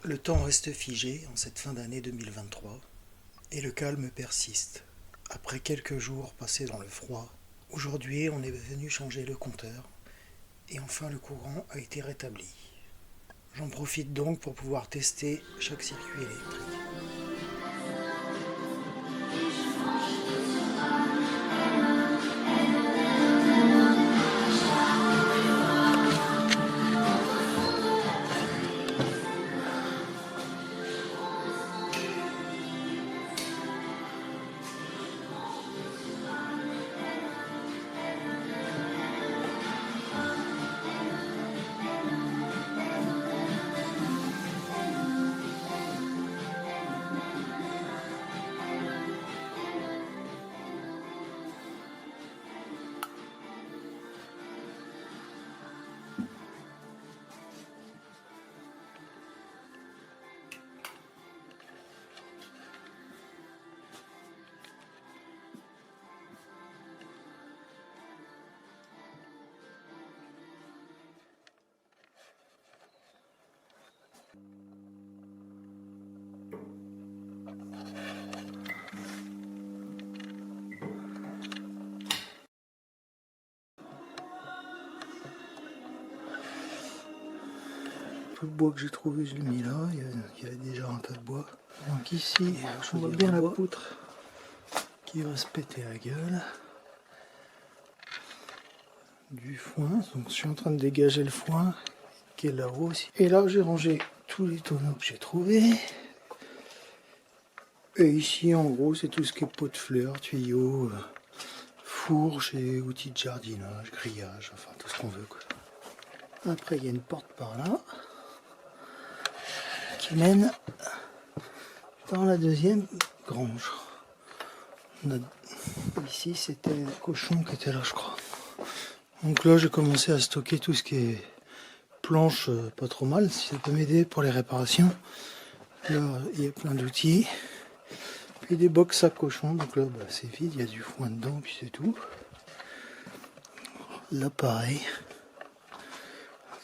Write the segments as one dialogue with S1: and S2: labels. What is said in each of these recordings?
S1: Le temps reste figé en cette fin d'année 2023 et le calme persiste. Après quelques jours passés dans le froid, aujourd'hui on est venu changer le compteur et enfin le courant a été rétabli. J'en profite donc pour pouvoir tester chaque circuit électrique. Tout le bois que j'ai trouvé, je l'ai mis là. Il y avait déjà un tas de bois. Donc ici, on voit bien la poutre qui va se péter la gueule. Du foin. Donc je suis en train de dégager le foin qui est là-haut aussi. Et là, j'ai rangé tous les tonneaux que j'ai trouvés. Et ici, en gros, c'est tout ce qui est pot de fleurs, tuyaux, fourche et outils de jardinage, grillage, enfin tout ce qu'on veut, quoi. Après, il y a une porte par là qui mène dans la deuxième grange. Ici, c'était le cochon qui était là, je crois. Donc là, j'ai commencé à stocker tout ce qui est planche, pas trop mal, si ça peut m'aider pour les réparations. Là, il y a plein d'outils. Puis des box à cochon, donc là, c'est vide, il y a du foin dedans, puis c'est tout. Là, pareil.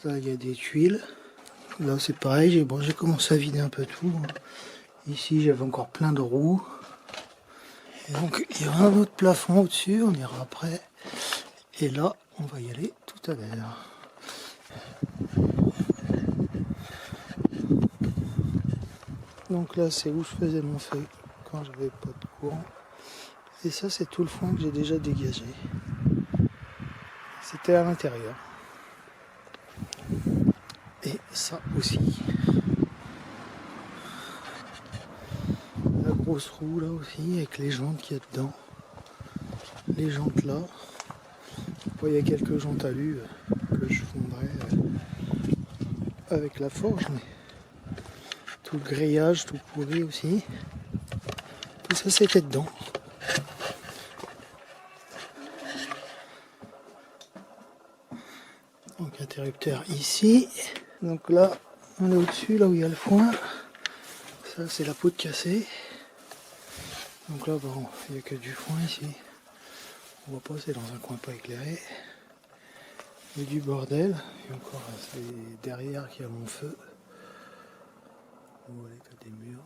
S1: Là, il y a des tuiles. Là, c'est pareil, j'ai commencé à vider un peu tout. Ici, j'avais encore plein de roues. Et donc, il y a un autre plafond au-dessus, on ira après. Et là, on va y aller tout à l'heure. Donc là, c'est où je faisais mon feu quand j'avais pas de courant. Et ça, c'est tout le foin que j'ai déjà dégagé. C'était à l'intérieur. Et ça aussi. La grosse roue là aussi, avec les jantes qu'il y a dedans. Les jantes là. Bon, il y a quelques jantes alu que je fondrais avec la forge, mais tout le grillage, tout pourri aussi. Tout ça c'était dedans. Donc interrupteur ici. Donc là, on est au-dessus, là où il y a le foin. Ça c'est la poutre cassée. Donc là, bon, il n'y a que du foin ici. On voit pas, c'est dans un coin pas éclairé. Il y a du bordel. Et encore, c'est derrière qu'il y a mon feu. Vous voyez, t'as des murs.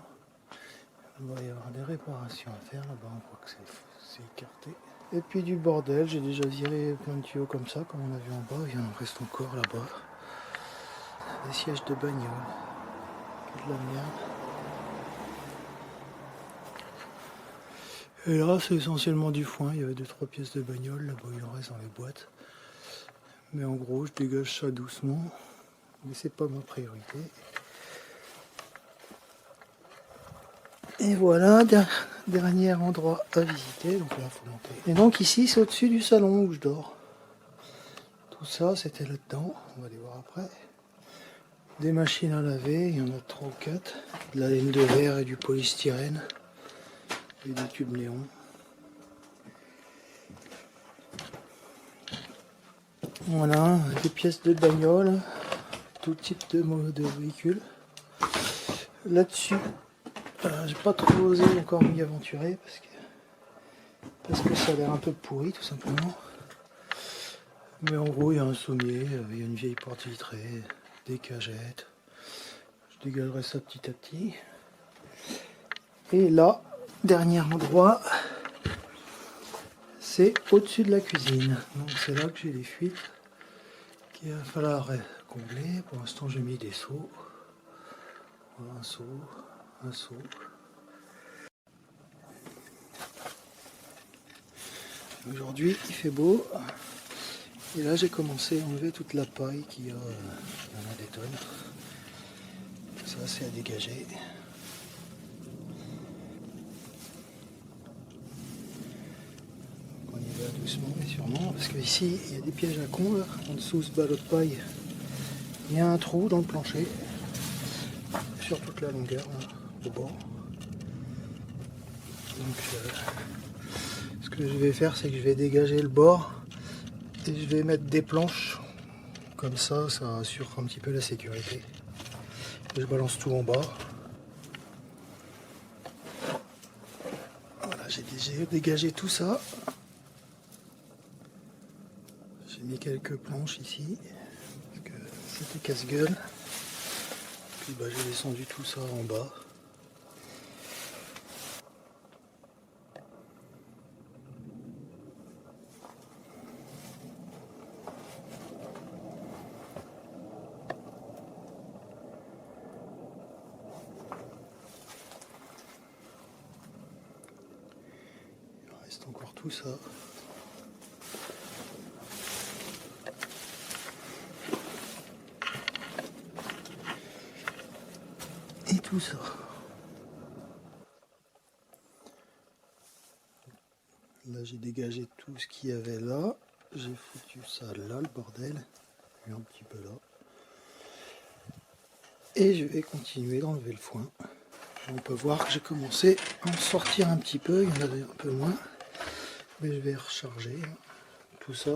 S1: Il va y avoir des réparations à faire là-bas, on voit que c'est écarté. Et puis du bordel, j'ai déjà viré plein de tuyaux comme ça, comme on a vu en bas, il en reste encore là-bas. Des sièges de bagnole, de la merde. Et là, c'est essentiellement du foin, il y avait 2-3 pièces de bagnole, là-bas il en reste dans les boîtes. Mais en gros, je dégage ça doucement, mais c'est pas ma priorité. Et voilà, dernier endroit à visiter, donc là il faut monter. Et donc ici c'est au-dessus du salon où je dors. Tout ça c'était là-dedans, on va aller voir après. Des machines à laver, il y en a 3 ou 4. De la laine de verre et du polystyrène. Et des tubes néons. Voilà, des pièces de bagnole, tout type de véhicule. Là-dessus, j'ai pas trop osé encore m'y aventurer parce que ça a l'air un peu pourri tout simplement. Mais en gros il y a un sommier, il y a une vieille porte vitrée, des cagettes. Je dégagerai ça petit à petit. Et là, dernier endroit, c'est au-dessus de la cuisine. Donc c'est là que j'ai les fuites qu'il va falloir combler. Pour l'instant, j'ai mis des seaux. Voilà, un seau, un seau. Aujourd'hui, il fait beau. Et là, j'ai commencé à enlever toute la paille qu'il y a dans des tonnes. Ça, c'est à dégager. On y va doucement mais sûrement, parce qu'ici, il y a des pièges à con, là. En dessous ce ballot de paille, il y a un trou dans le plancher, sur toute la longueur, là, au bord. Donc, ce que je vais faire, c'est que je vais dégager le bord, et je vais mettre des planches, comme ça assure un petit peu la sécurité. Et je balance tout en bas. Voilà, j'ai dégagé tout ça. J'ai mis quelques planches ici, parce que c'était casse-gueule. Puis bah, j'ai descendu tout ça en bas. Il reste encore tout ça. Et tout ça. Là j'ai dégagé tout ce qu'il y avait là. J'ai foutu ça là, le bordel. Et un petit peu là. Et je vais continuer d'enlever le foin. On peut voir que j'ai commencé à en sortir un petit peu. Il y en avait un peu moins. Mais je vais recharger. Tout ça.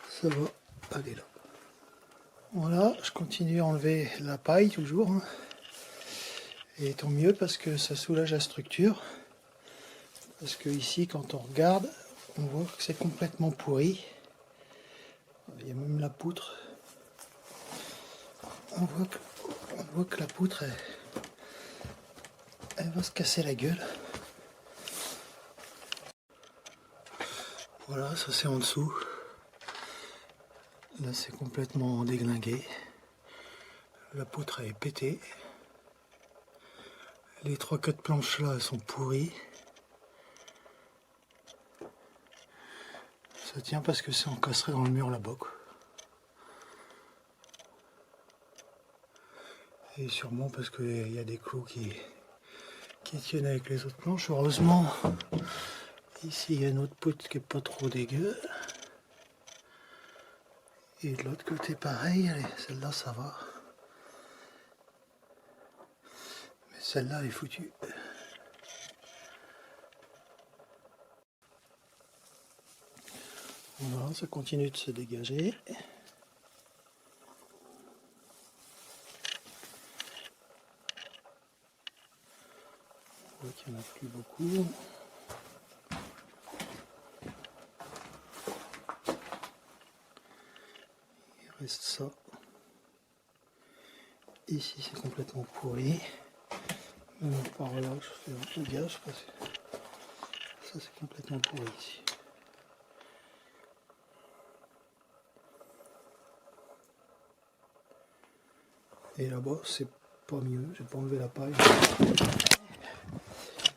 S1: Ça va aller là. Voilà, je continue à enlever la paille toujours. Et tant mieux parce que ça soulage la structure. Parce que ici, quand on regarde, on voit que c'est complètement pourri. Il y a même la poutre. On voit que la poutre, elle va se casser la gueule. Voilà, ça c'est en dessous. Là, c'est complètement déglingué. La poutre est pétée. Les 3-4 planches là, elles sont pourries. Ça tient parce que c'est encastré dans le mur là-bas. Et sûrement parce qu'il y a des clous qui tiennent avec les autres planches. Heureusement, ici il y a une autre poutre qui est pas trop dégueu. Et de l'autre côté pareil, celle-là ça va. Mais celle-là elle est foutue. Voilà, ça continue de se dégager. On voit qu'il n'y en a plus beaucoup. Il reste ça. Ici c'est complètement pourri. Même par là, je fais un peu gaffe parce que ça c'est complètement pourri ici. Et là-bas c'est pas mieux, j'ai pas enlevé la paille.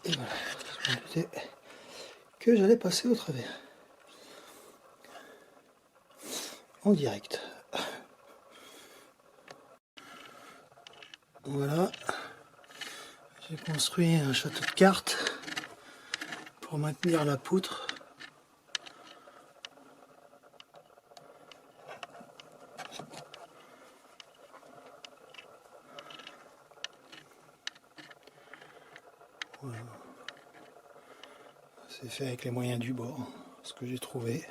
S1: Et voilà, je me doutais que j'allais passer au travers. En direct. Voilà. J'ai construit un château de cartes pour maintenir la poutre. Voilà. C'est fait avec les moyens du bord, ce que j'ai trouvé.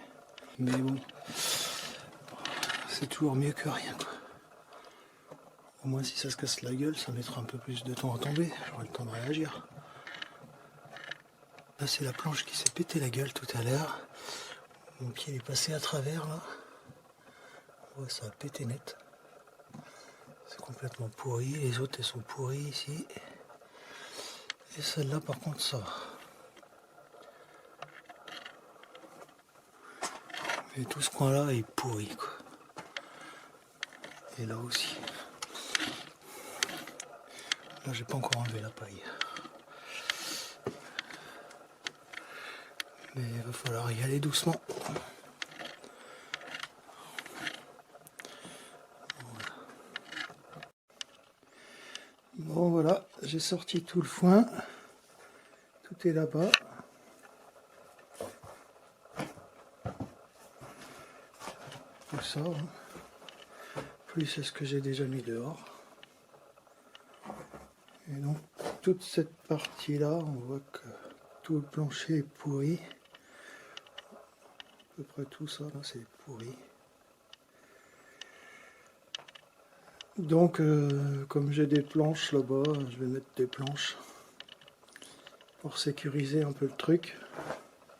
S1: Mais bon, c'est toujours mieux que rien, quoi. Au moins si ça se casse la gueule, ça mettra un peu plus de temps à tomber. J'aurai le temps de réagir. Là c'est la planche qui s'est pété la gueule tout à l'heure. Mon pied est passé à travers là. Ouais, ça a pété net. C'est complètement pourrie. Les autres, elles sont pourries ici. Et celle-là, par contre, ça va. Et tout ce coin-là est pourri, quoi. Et là aussi. Là, j'ai pas encore enlevé la paille. Mais il va falloir y aller doucement. Bon, voilà, j'ai sorti tout le foin. Tout est là-bas. Tout ça. Hein. Plus c'est ce que j'ai déjà mis dehors. Et donc, toute cette partie-là, on voit que tout le plancher est pourri. À peu près tout ça, là, c'est pourri. Donc, comme j'ai des planches là-bas, je vais mettre des planches pour sécuriser un peu le truc.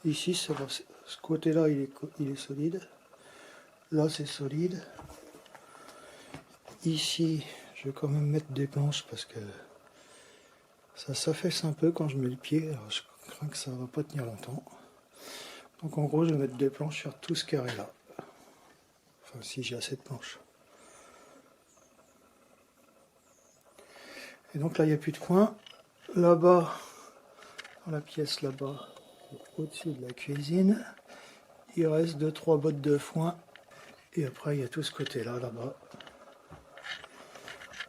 S1: Ici, ça va, ce côté-là, il est solide. Là, c'est solide. Ici, je vais quand même mettre des planches parce que ça s'affaisse un peu quand je mets le pied. Alors, je crains que ça ne va pas tenir longtemps. Donc, en gros, je vais mettre des planches sur tout ce carré-là. Enfin, si j'ai assez de planches. Et donc là, il n'y a plus de coin. Là-bas, dans la pièce là-bas, au-dessus de la cuisine, il reste 2-3 bottes de foin. Et après, il y a tout ce côté-là, là-bas,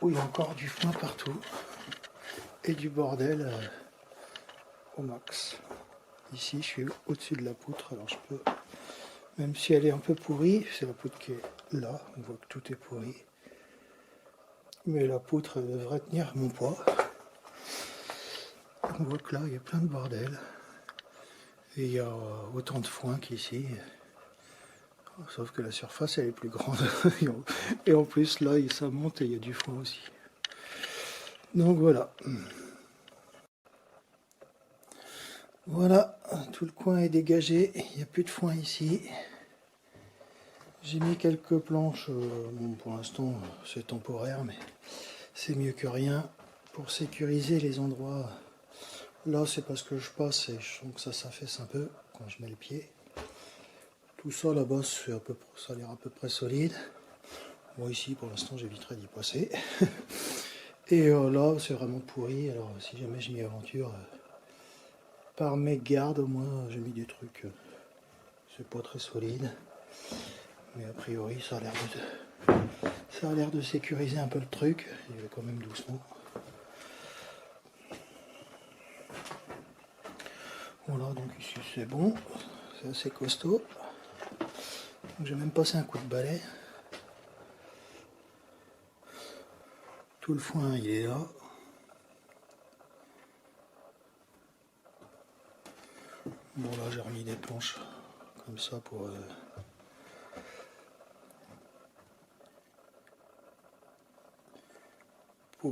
S1: où il y a encore du foin partout. Et du bordel au max. Ici, je suis au-dessus de la poutre, alors je peux, même si elle est un peu pourrie, c'est la poutre qui est là, on voit que tout est pourri. Mais la poutre devrait tenir mon poids. On voit que là, il y a plein de bordel. Et il y a autant de foin qu'ici. Sauf que la surface, elle est plus grande. Et en plus, là, ça monte et il y a du foin aussi. Donc voilà. Voilà, tout le coin est dégagé. Il n'y a plus de foin ici. J'ai mis quelques planches. Bon, pour l'instant, c'est temporaire, mais c'est mieux que rien. Pour sécuriser les endroits. Là, c'est parce que je passe et je sens que ça s'affaisse un peu quand je mets le pied. Tout ça là-bas, ça a l'air à peu près solide. Bon, ici, pour l'instant, j'éviterai d'y passer. Et là, c'est vraiment pourri. Alors, si jamais je m'y aventure, par mégarde, au moins, j'ai mis des trucs. C'est pas très solide. Mais a priori, ça a l'air de sécuriser un peu le truc. Il va quand même doucement. Voilà, donc ici, c'est bon. C'est assez costaud. Donc, j'ai même passé un coup de balai. Tout le foin, il est là. Bon, là, j'ai remis des planches comme ça pour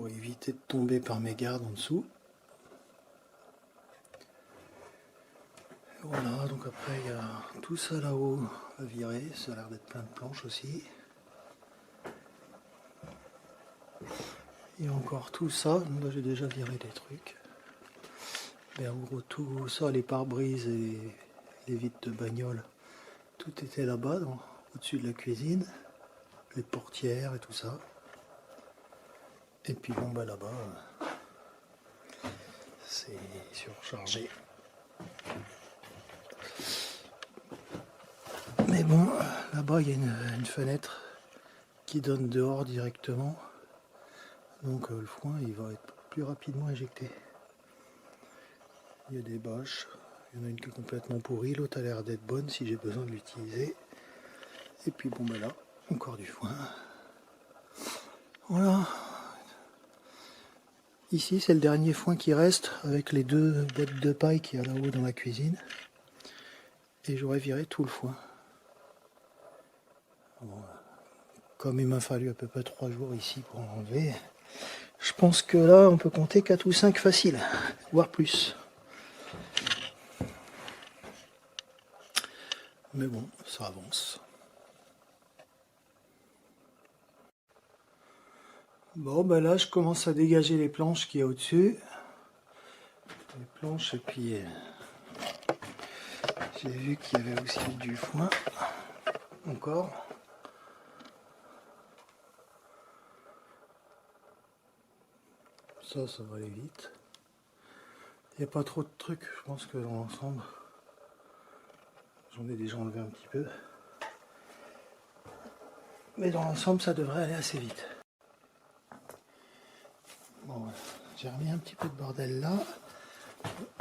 S1: éviter de tomber par mégarde en dessous. Voilà, donc après, il y a tout ça là-haut à virer. Ça a l'air d'être plein de planches aussi. Il y a encore tout ça. Là, j'ai déjà viré des trucs. Mais en gros, tout ça, les pare-brises et les vitres de bagnole, tout était là-bas, au-dessus de la cuisine, les portières et tout ça. Et puis bon, bah là-bas, c'est surchargé. Mais bon, là-bas, il y a une fenêtre qui donne dehors directement. Donc le foin, il va être plus rapidement éjecté. Il y a des bâches. Il y en a une qui est complètement pourrie, l'autre a l'air d'être bonne si j'ai besoin de l'utiliser. Et puis bon, ben là, encore du foin. Voilà. Ici, c'est le dernier foin qui reste avec les 2 bottes de paille qu'il y a là-haut dans la cuisine. Et j'aurais viré tout le foin. Bon, comme il m'a fallu à peu près 3 jours ici pour enlever, je pense que là, on peut compter 4 ou 5 faciles, voire plus. Mais bon, ça avance. Bon, ben là, je commence à dégager les planches qu'il y a au-dessus. Les planches, et puis j'ai vu qu'il y avait aussi du foin. Encore. Ça va aller vite. Il n'y a pas trop de trucs, je pense que dans l'ensemble, j'en ai déjà enlevé un petit peu. Mais dans l'ensemble, ça devrait aller assez vite. Bon, voilà. J'ai remis un petit peu de bordel là.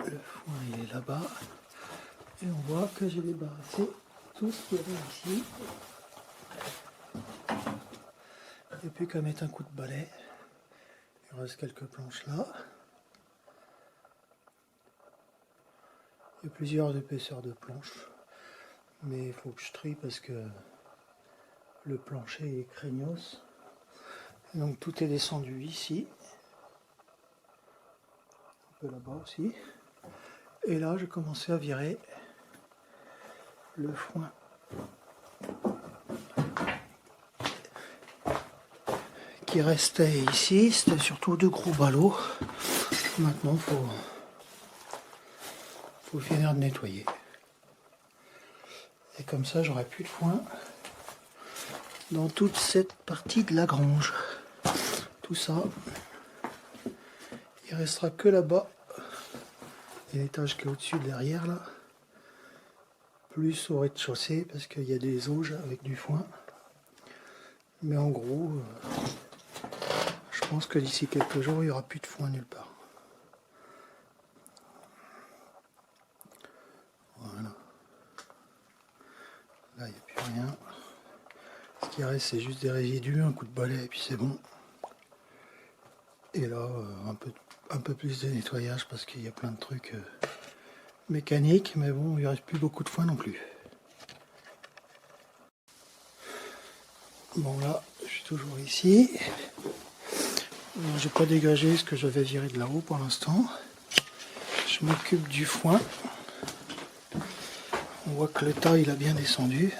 S1: Le foin, il est là-bas. Et on voit que j'ai débarrassé tout ce qu'il y avait ici. Et puis qu'à mettre un coup de balai. Il reste quelques planches là. Il y a plusieurs épaisseurs de planches. Mais il faut que je trie parce que le plancher est craignos. Donc tout est descendu ici. Un peu là-bas aussi. Et là, j'ai commencé à virer le foin qui restait ici. C'était surtout de gros ballots. Maintenant, faut finir de nettoyer. Et comme ça, j'aurai plus de foin dans toute cette partie de la grange. Tout ça, il restera que là-bas. Et l'étage qui est au-dessus, derrière là. Plus au rez-de-chaussée, parce qu'il y a des auges avec du foin. Mais en gros, je pense que d'ici quelques jours, il n'y aura plus de foin nulle part. Voilà. Là, il n'y a plus rien. Ce qui reste, c'est juste des résidus, un coup de balai, et puis c'est bon. Et là, un peu plus de nettoyage, parce qu'il y a plein de trucs mécaniques, mais bon, il ne reste plus beaucoup de foin non plus. Bon, là, je suis toujours ici. J'ai pas dégagé ce que j'avais viré de là-haut pour l'instant. Je m'occupe du foin. On voit que le tas il a bien descendu.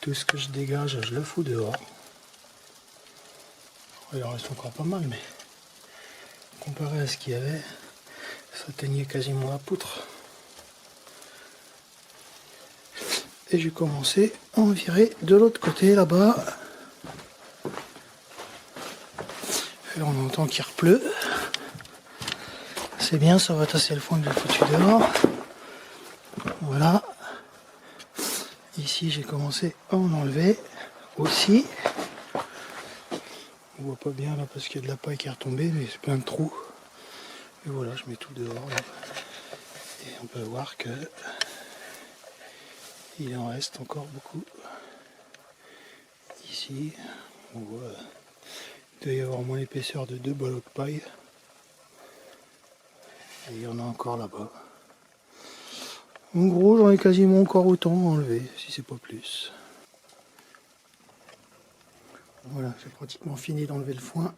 S1: Tout ce que je dégage, je le fous dehors. Il en reste encore pas mal, mais comparé à ce qu'il y avait, ça teignait quasiment la poutre. Et j'ai commencé à en virer de l'autre côté là-bas. Et on entend qu'il repleut. C'est bien, ça va tasser le foin que j'ai foutu dehors. Voilà. Ici, j'ai commencé à en enlever aussi. On voit pas bien là parce qu'il y a de la paille qui est retombée, mais c'est plein de trous. Et voilà, je mets tout dehors là. Et on peut voir que il en reste encore beaucoup. Ici, on voit il doit y avoir au moins l'épaisseur de 2 ballots de paille. Et il y en a encore là-bas. En gros, j'en ai quasiment encore autant à enlever, si c'est pas plus. Voilà, j'ai pratiquement fini d'enlever le foin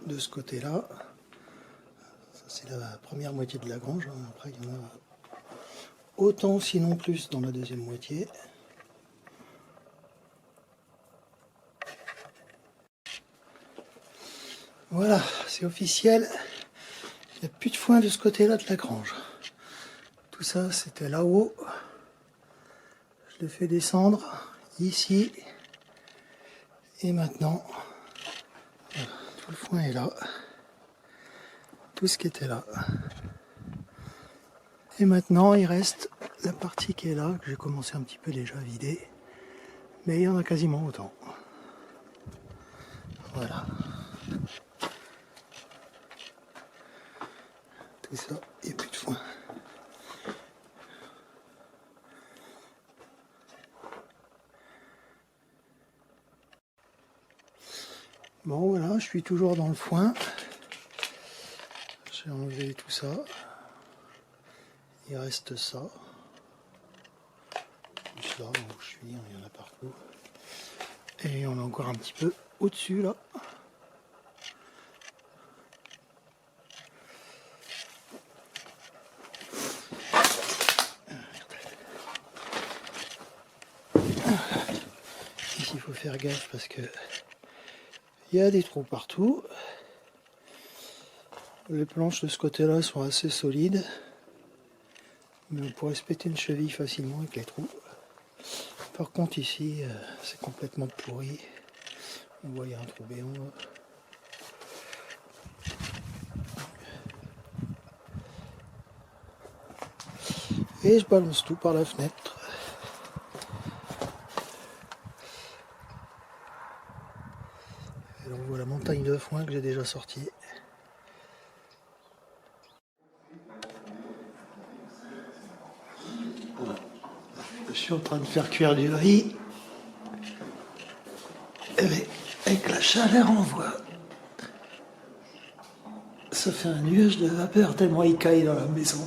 S1: de ce côté-là. Ça, c'est la première moitié de la grange. Après, il y en a autant, sinon plus, dans la deuxième moitié. Voilà, c'est officiel. Il n'y a plus de foin de ce côté-là de la grange. Tout ça, c'était là-haut. Je le fais descendre ici. Et maintenant, voilà, tout le foin est là. Tout ce qui était là. Et maintenant, il reste la partie qui est là, que j'ai commencé un petit peu déjà à vider. Mais il y en a quasiment autant. Voilà. Tout ça, et plus de foin. Bon voilà, je suis toujours dans le foin. J'ai enlevé tout ça. Il reste ça. Plus là où je suis, il y en a partout. Et on a encore un petit peu au-dessus là. Ici il faut faire gaffe parce que Il y a des trous partout. Les planches de ce côté-là sont assez solides. Mais on pourrait se péter une cheville facilement avec les trous. Par contre ici, c'est complètement pourri. On voit il y a un trou béant. Et je balance tout par la fenêtre. Et donc voilà la montagne de foin que j'ai déjà sortie. Je suis en train de faire cuire du riz. Et avec la chaleur, on voit. Ça fait un nuage de vapeur tellement il caille dans la maison.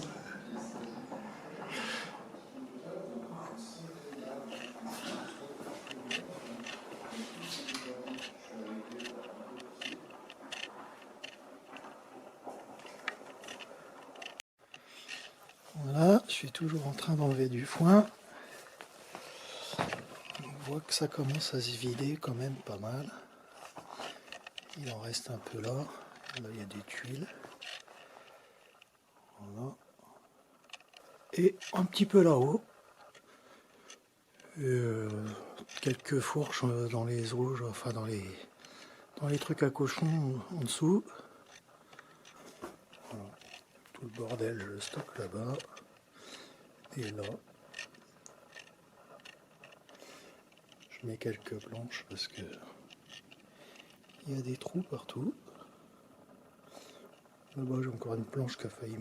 S1: Voilà, je suis toujours en train d'enlever du foin. On voit que ça commence à se vider quand même pas mal. Il en reste un peu là. Là, il y a des tuiles. Voilà. Et un petit peu là-haut. Quelques fourches dans les rouges, enfin dans les trucs à cochon en dessous. Voilà. Tout le bordel, je le stocke là-bas. Et là. Je mets quelques planches parce que il y a des trous partout. Là-bas j'ai encore une planche qui a failli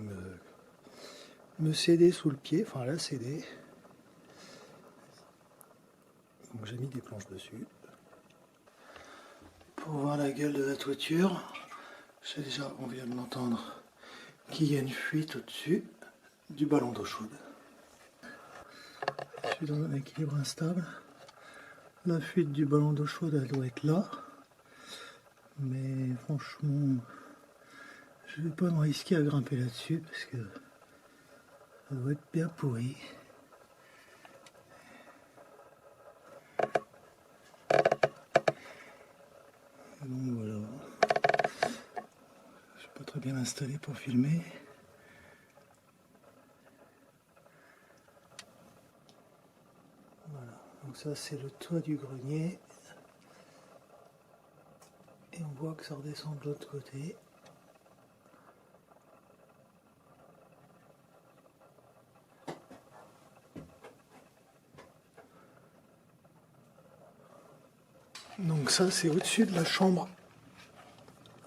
S1: me céder sous le pied, enfin elle a cédé. Donc j'ai mis des planches dessus. Pour voir la gueule de la toiture, c'est déjà, on vient de l'entendre, qu'il y a une fuite au-dessus du ballon d'eau chaude. Je suis dans un équilibre instable. La fuite du ballon d'eau chaude, elle doit être là. Mais franchement, je ne vais pas me risquer à grimper là-dessus parce que ça doit être bien pourri. Donc voilà. Je suis pas très bien installé pour filmer. Voilà. Donc ça c'est le toit du grenier. Et on voit que ça redescend de l'autre côté. Donc ça c'est au-dessus de la chambre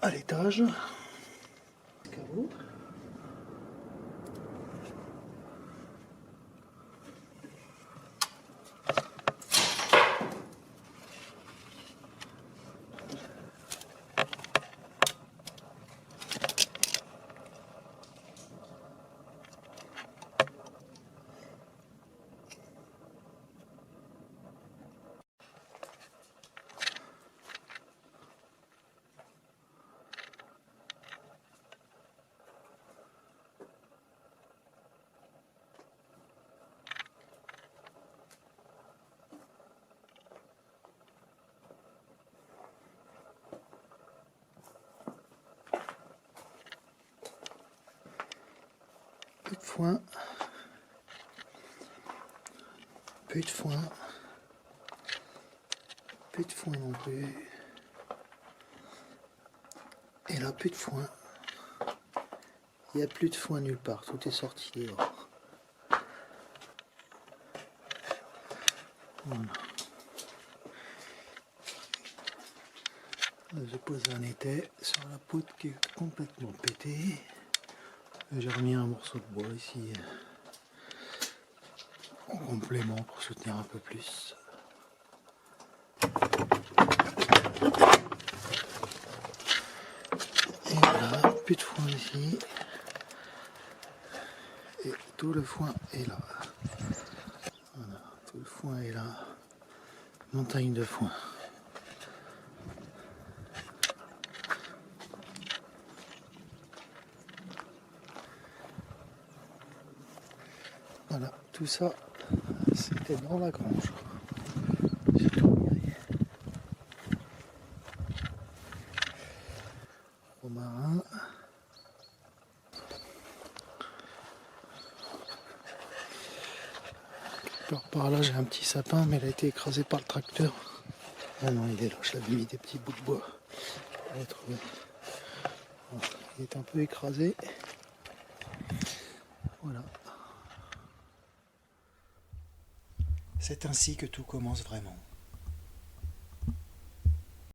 S1: à l'étage. Carreau. Plus de foin. Plus de foin. Plus de foin non plus. Et là, plus de foin. Il n'y a plus de foin nulle part. Tout est sorti dehors. Voilà. Là, j'ai posé un étai sur la poutre qui est complètement pétée. J'ai remis un morceau de bois ici en complément pour soutenir un peu plus. Et voilà, plus de foin ici. Et tout le foin est là. Voilà, tout le foin est là. Montagne de foin. Voilà, tout ça, c'était dans la grange. J'ai tout remis. romarin. Par là, j'ai un petit sapin, mais il a été écrasé par le tracteur. Ah non, il est là, je l'avais mis des petits bouts de bois. On va trouver. Bon, il est un peu écrasé. Voilà. C'est ainsi que tout commence vraiment.